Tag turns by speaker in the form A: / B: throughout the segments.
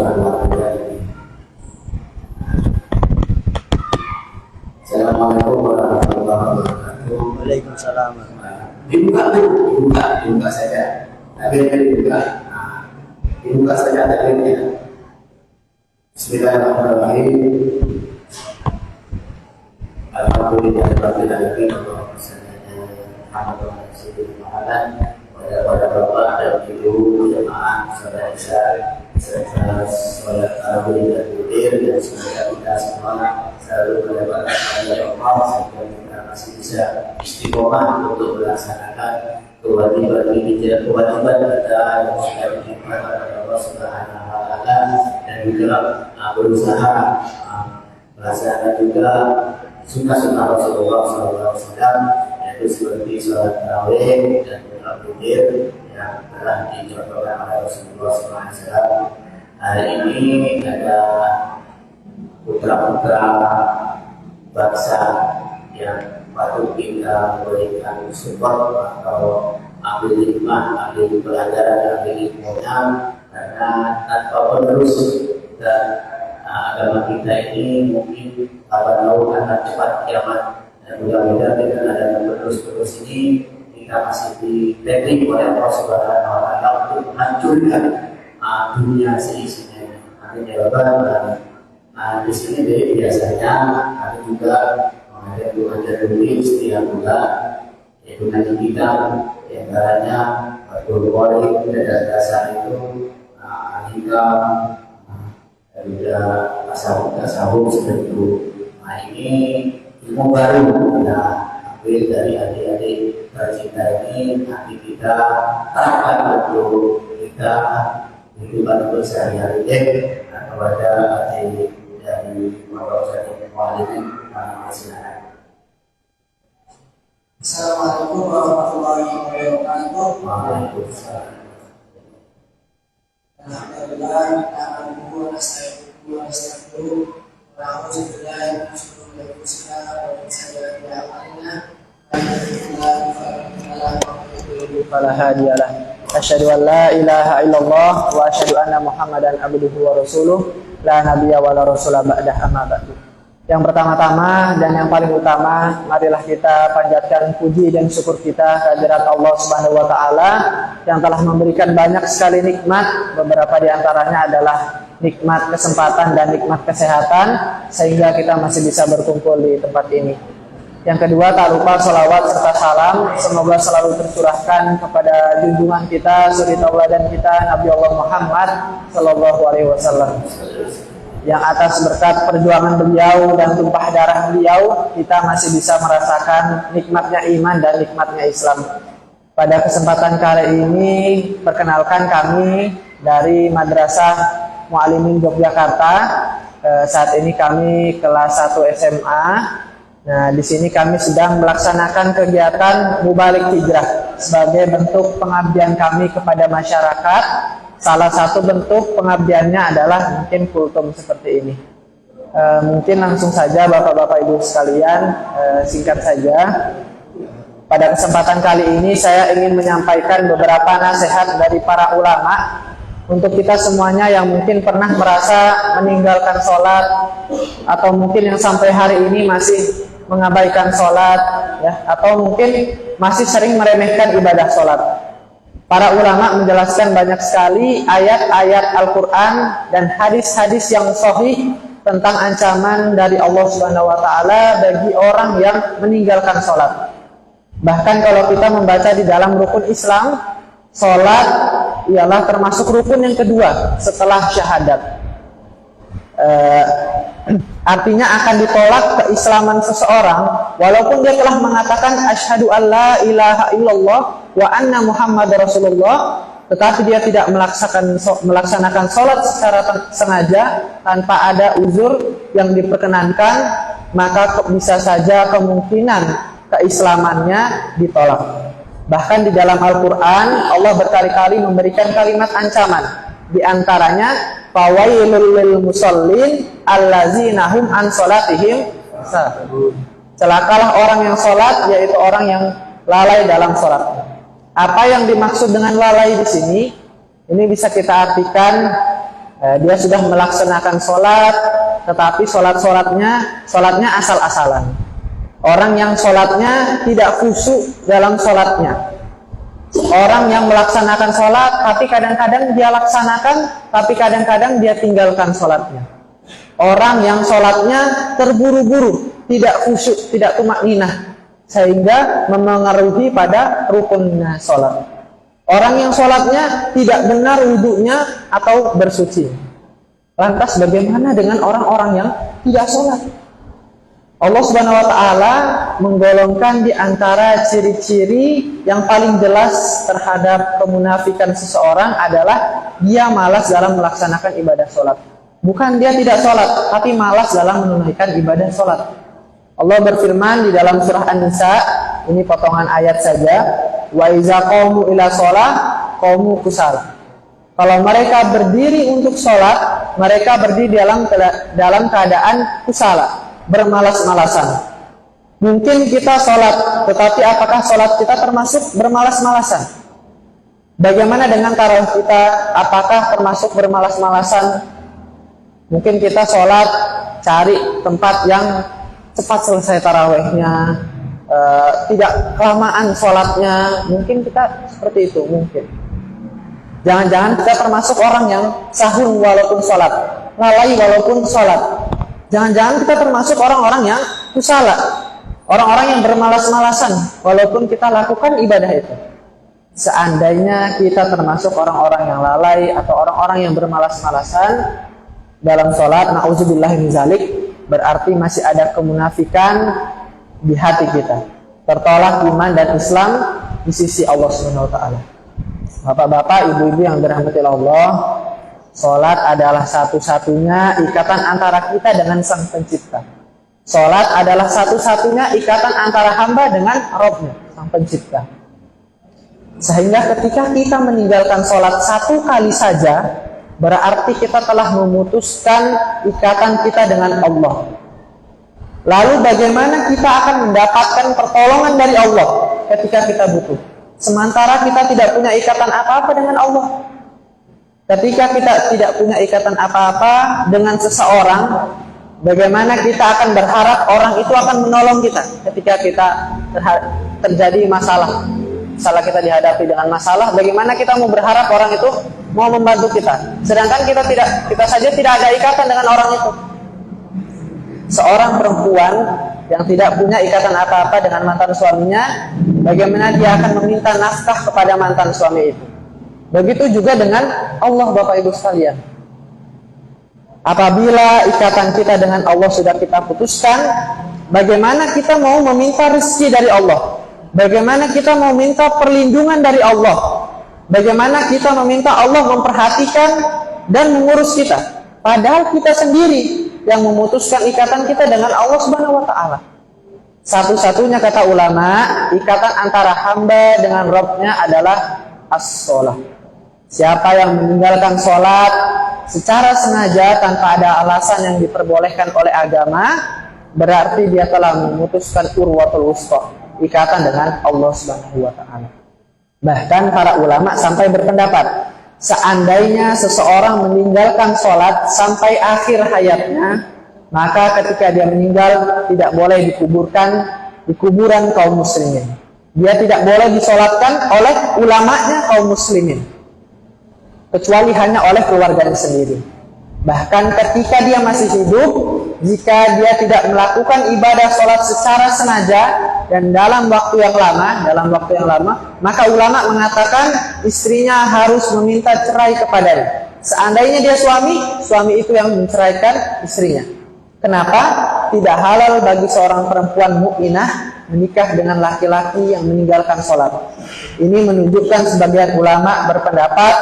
A: suara ini. Assalamualaikum warahmatullahi wabarakatuh.
B: Waalaikumsalam.
A: Dibuka saja. Tabirnya dibuka saja tabirnya. Bismillahirrahmanirrahim. Alhamdulillahirabbil alamin. Pada bapak dan ibu jemaah saudara saudara sholat tarawih dan witir, dan semoga kita semua selalu mendapatkan dari Allah sehingga kita masih bisa istiqomah untuk melaksanakan kewajiban kita yang sudah dinikmat oleh Allah Subhanahu wa Ta'ala, dan juga berusaha melaksanakan juga sunnah Rasulullah SAW, yaitu seperti sholat tarawih dan witir yang telah dicontohkan oleh Rasulullah SAW. Hari ini ada putra-putra bangsa yang patut kita berikan support atau ambil hikmah, ambil pelajaran, ambil ilmunya, karena tanpa penerus dan agama kita ini mungkin akan akan cepat kiamat. Dan mudah-mudahan dengan adanya penerus ini kita masih diberi oleh Allah Subhanahu wa Ta'ala untuk menghancurkan dunia seisinya. Nanti jawaban di sini dari biasanya kami juga mengajar dulu setiap bulan, yaitu nanti kita diantaranya berkuali dan dasar itu hingga tasawuf seperti itu. Nah, ini ilmu baru kita ambil dari adik-adik tercinta ini, nanti kita terapkan untuk kita kehidupan sehari-hari kepada adik dari Madrasah Muallimin Masyarakat.
C: Assalamualaikum warahmatullahi wabarakatuh.
A: Waalaikumsalam.
C: Alhamdulillah, nahmaduhu wa nasta'inuhu wa nastaghfiruh wa na'udzu billahi min shururi anfusina wa min sayyiati a'malina. Man yahdihillahu fala hadiya lahu. Asyhadu an la ilaha illallah wa asyhadu anna Muhammadan abduhu wa rasuluh. La nabiyya wa la rasula ba'dah, amma ba'du. Yang pertama-tama dan yang paling utama, marilah kita panjatkan puji dan syukur kita kehadirat Allah Subhanahu wa Ta'ala yang telah memberikan banyak sekali nikmat. Beberapa di antaranya adalah nikmat kesempatan dan nikmat kesehatan, sehingga kita masih bisa berkumpul di tempat ini. Yang kedua, tak lupa salawat serta salam semoga selalu tercurahkan kepada junjungan kita, suri tauladan kita, Nabi Allah Muhammad Sallallahu Alaihi Wasallam, yang atas berkat perjuangan beliau dan tumpah darah beliau kita masih bisa merasakan nikmatnya iman dan nikmatnya Islam. Pada kesempatan kali ini, perkenalkan kami dari Madrasah Muallimin Yogyakarta. Saat ini kami kelas 1 SMA. Nah, di sini kami sedang melaksanakan kegiatan Mubalik Hijrah sebagai bentuk pengabdian kami kepada masyarakat. Salah satu bentuk pengabdiannya adalah mungkin kultum seperti ini. Mungkin langsung saja Bapak-Bapak Ibu sekalian, singkat saja. Pada kesempatan kali ini saya ingin menyampaikan beberapa nasihat dari para ulama untuk kita semuanya yang mungkin pernah merasa meninggalkan sholat, atau mungkin yang sampai hari ini masih mengabaikan sholat, ya, atau mungkin masih sering meremehkan ibadah sholat. Para ulama menjelaskan banyak sekali ayat-ayat Al-Quran dan hadis-hadis yang sahih tentang ancaman dari Allah Subhanahu wa Ta'ala bagi orang yang meninggalkan sholat. Bahkan kalau kita membaca di dalam rukun Islam, sholat ialah termasuk rukun yang kedua setelah syahadat. Artinya akan ditolak keislaman seseorang walaupun dia telah mengatakan asyhadu an la ilaha illallah wa anna Muhammad Rasulullah, tetapi dia tidak melaksanakan sholat secara sengaja tanpa ada uzur yang diperkenankan, maka bisa saja kemungkinan keislamannya ditolak. Bahkan di dalam Al-Quran Allah berkali-kali memberikan kalimat ancaman. Di antaranya fawailul lil musallin allazina hum an salatihim sahun. Celakalah orang yang sholat, yaitu orang yang lalai dalam sholat. Apa yang dimaksud dengan lalai di sini? Ini bisa kita artikan
B: Dia sudah melaksanakan sholat, tetapi sholatnya asal-asalan. Orang yang sholatnya tidak khusyuk dalam sholatnya. Orang yang melaksanakan sholat, tapi kadang-kadang dia laksanakan, tapi kadang-kadang dia tinggalkan sholatnya. Orang yang sholatnya terburu-buru, tidak khusyuk, tidak tumakninah, sehingga memengaruhi pada rukunnya sholat. Orang yang sholatnya tidak benar wudunya atau bersuci. Lantas bagaimana dengan orang-orang yang tidak sholat? Allah Subhanahu wa Ta'ala menggolongkan di antara ciri-ciri yang paling jelas terhadap kemunafikan seseorang adalah dia malas dalam melaksanakan ibadah sholat. Bukan dia tidak sholat, tapi malas dalam menunaikan ibadah sholat. Allah berfirman di dalam surah An-Nisa, ini potongan ayat saja, wa iza qamu ila sholat qamu kusala. Kalau mereka berdiri untuk sholat, mereka berdiri dalam keadaan kusala, bermalas-malasan. Mungkin kita sholat, tetapi apakah sholat kita termasuk bermalas-malasan? Bagaimana dengan tarawih kita? Apakah termasuk bermalas-malasan? Mungkin kita sholat, cari tempat yang cepat selesai tarawihnya, tidak kelamaan sholatnya. Mungkin kita seperti itu, mungkin. Jangan-jangan kita termasuk orang yang sahun walaupun sholat, lalai walaupun sholat. Jangan-jangan kita termasuk orang-orang yang kusala, orang-orang yang bermalas-malasan walaupun kita lakukan ibadah itu. Seandainya kita termasuk orang-orang yang lalai atau orang-orang yang bermalas-malasan dalam sholat, na'udzubillah min zalik, berarti masih ada kemunafikan di hati kita, tertolak iman dan Islam di sisi Allah Subhanahu wa Ta'ala. Bapak-bapak, ibu-ibu yang dirahmati Allah, sholat adalah satu-satunya ikatan antara kita dengan Sang Pencipta. Sholat adalah satu-satunya ikatan antara hamba dengan Rabb-nya, Sang Pencipta. Sehingga ketika kita meninggalkan sholat satu kali saja, berarti kita telah memutuskan ikatan kita dengan Allah. Lalu bagaimana kita akan mendapatkan pertolongan dari Allah ketika kita butuh? Sementara kita tidak punya ikatan apa-apa dengan Allah. Ketika kita tidak punya ikatan apa-apa dengan seseorang, bagaimana kita akan berharap orang itu akan menolong kita ketika kita terjadi masalah? Salah kita dihadapi dengan masalah, bagaimana kita mau berharap orang itu mau membantu kita? Sedangkan kita saja tidak ada ikatan dengan orang itu. Seorang perempuan yang tidak punya ikatan apa-apa dengan mantan suaminya, bagaimana dia akan meminta nafkah kepada mantan suami itu? Begitu juga dengan Allah, Bapak Ibu sekalian. Apabila ikatan kita dengan Allah sudah kita putuskan, bagaimana kita mau meminta rezeki dari Allah? Bagaimana kita mau minta perlindungan dari Allah? Bagaimana kita meminta Allah memperhatikan dan mengurus kita? Padahal kita sendiri yang memutuskan ikatan kita dengan Allah Subhanahu wa Ta'ala. Satu-satunya kata ulama, ikatan antara hamba dengan Rabb-nya adalah as-sholah. Siapa yang meninggalkan sholat secara sengaja tanpa ada alasan yang diperbolehkan oleh agama, berarti dia telah memutuskan urwatul wusqa, ikatan dengan Allah Subhanahu wa Ta'ala. Bahkan para ulama sampai berpendapat, seandainya seseorang meninggalkan sholat sampai akhir hayatnya, maka ketika dia meninggal tidak boleh dikuburkan di kuburan kaum muslimin. Dia tidak boleh disolatkan oleh ulamanya kaum muslimin, kecuali hanya oleh keluarganya sendiri. Bahkan ketika dia masih hidup, jika dia tidak melakukan ibadah sholat secara sengaja dan dalam waktu yang lama, maka ulama mengatakan istrinya harus meminta cerai kepadanya. Seandainya dia suami itu yang menceraikan istrinya. Kenapa? Tidak halal bagi seorang perempuan mukminah menikah dengan laki-laki yang meninggalkan sholat. Ini menunjukkan sebagian ulama berpendapat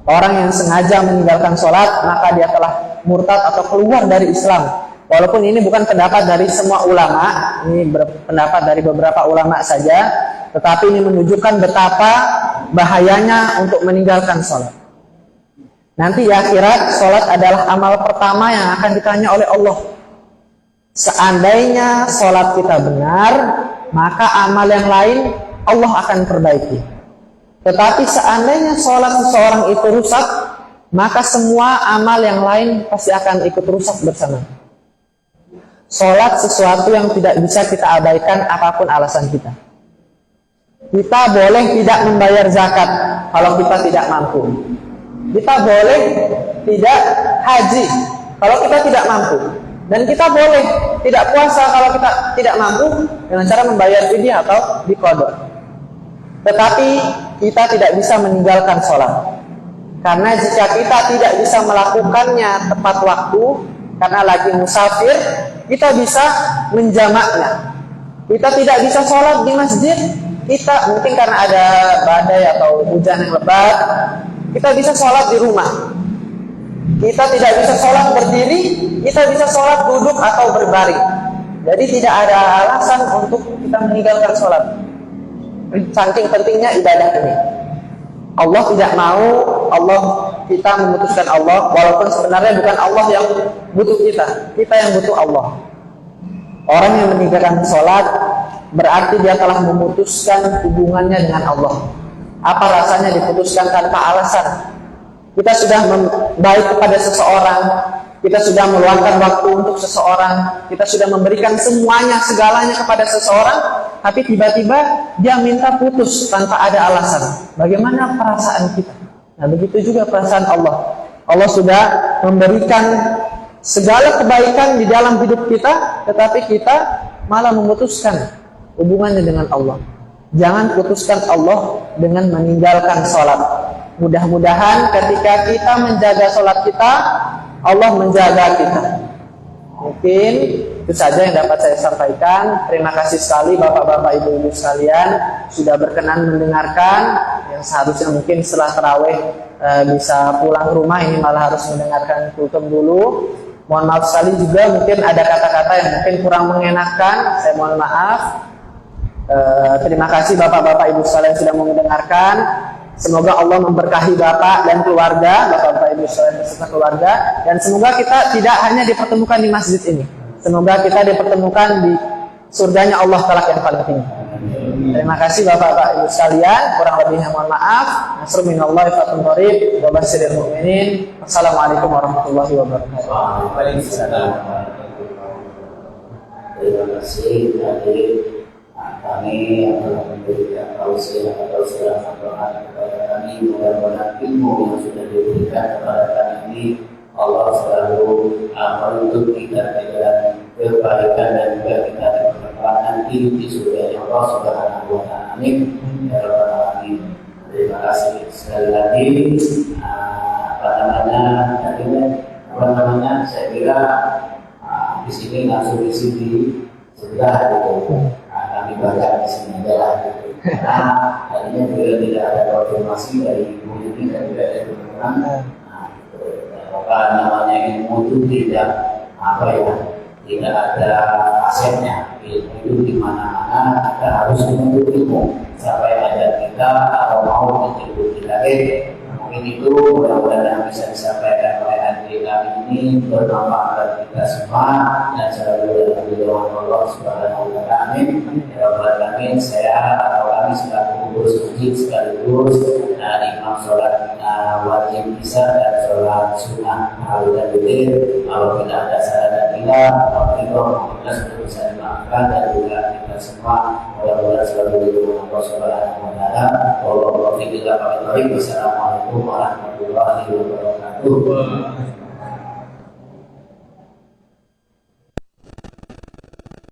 B: orang yang sengaja meninggalkan sholat maka dia telah murtad atau keluar dari Islam. Walaupun ini bukan pendapat dari semua ulama, ini pendapat dari beberapa ulama saja, tetapi ini menunjukkan betapa bahayanya untuk meninggalkan sholat. Nanti di akhirat, sholat adalah amal pertama yang akan ditanya oleh Allah. Seandainya sholat kita benar, maka amal yang lain Allah akan perbaiki. Tetapi seandainya sholat seseorang itu rusak, maka semua amal yang lain pasti akan ikut rusak bersama. Sholat sesuatu yang tidak bisa kita abaikan apapun alasan kita. Kita boleh tidak membayar zakat kalau kita tidak mampu. Kita boleh tidak haji kalau kita tidak mampu. Dan kita boleh tidak puasa kalau kita tidak mampu dengan cara membayar fidyah atau diqadha. Tetapi kita tidak bisa meninggalkan sholat. Karena jika kita tidak bisa melakukannya tepat waktu karena lagi musafir, kita bisa menjamaknya. Kita tidak bisa sholat di masjid, kita mungkin karena ada badai atau hujan yang lebat, kita bisa sholat di rumah. Kita tidak bisa sholat berdiri, kita bisa sholat duduk atau berbaring. Jadi tidak ada alasan untuk kita meninggalkan sholat. Saking pentingnya ibadah ini. Allah tidak mau kita memutuskan Allah, walaupun sebenarnya bukan Allah yang butuh kita yang butuh Allah. Orang yang meninggalkan sholat berarti dia telah memutuskan hubungannya dengan Allah. Apa rasanya diputuskan tanpa alasan? Kita sudah baik kepada seseorang, kita sudah meluangkan waktu untuk seseorang, kita sudah memberikan semuanya, segalanya kepada seseorang, tapi tiba-tiba dia minta putus tanpa ada alasan. Bagaimana perasaan kita? Nah, begitu juga perasaan Allah. Allah sudah memberikan segala kebaikan di dalam hidup kita, tetapi kita malah memutuskan hubungannya dengan Allah. Jangan putuskan Allah dengan meninggalkan sholat. Mudah-mudahan ketika kita menjaga sholat kita, Allah menjaga kita. Mungkin itu saja yang dapat saya sampaikan. Terima kasih sekali Bapak-bapak, Ibu-ibu sekalian sudah berkenan mendengarkan. Yang seharusnya mungkin setelah tarawih bisa pulang ke rumah, ini malah harus mendengarkan kultum dulu. Mohon maaf sekali juga mungkin ada kata-kata yang mungkin kurang mengenakan. Saya mohon maaf. Terima kasih Bapak-bapak, Ibu sekalian sudah mau mendengarkan. Semoga Allah memberkahi Bapak dan keluarga, Bapak-bapak, Ibu sekalian beserta keluarga, dan semoga kita tidak hanya dipertemukan di masjid ini. Semoga kita dipertemukan di surganya Allah Ta'ala yang paling tinggi. Terima kasih Bapak-bapak, Ibu sekalian. Kurang lebihnya mohon maaf. Nasrul minallahi fathun qarib wa basyiril mu'minin. Wassalamualaikum warahmatullahi wabarakatuh.
A: Waalaikumsalam. Terima kasih dari kami yang telah memberikan tausiah kepada kami. Mudah-mudahan ilmu yang sudah diberikan kepada kami ini Allah selalu menuntut kita dengan kebaikan dan juga kita berkembang hidup di surga Allah Subhanahu wa Ta'ala. Amin. Ya Rabbal Alamin. Terima kasih sekali lagi. Saya kira di sini langsung di sini sudah gitu. Kami baca di sini adalah gitu. Karena tadinya juga tidak ada konfirmasi dari ibu ini dan juga dari teman-teman. Apa namanya, ilmu itu tidak tidak ada asetnya. Ilmu itu di mana-mana kita harus menuntut ilmu sampai ada kita atau mau mengikuti lagi. Mungkin itu mudah-mudahan yang bisa disampaikan oleh adik kami ini bermanfaat bagi kita semua dan selalu dalam lindungan Allah Subhanahu wa Ta'ala. Amin. Ya Rabbal Alamin. Saya atau kami selaku pengurus masjid sekaligus imam sholat wajib isya dan sholat sunnah tahajud dan witir. Kalau tidak ada salah dan hilang, kita sudah bisa dimaafkan dan juga kita semua mudah-mudahan selalu lindungan Allah Subhanahu wa Ta'ala. Wassalamualaikum warahmatullahi wabarakatuh.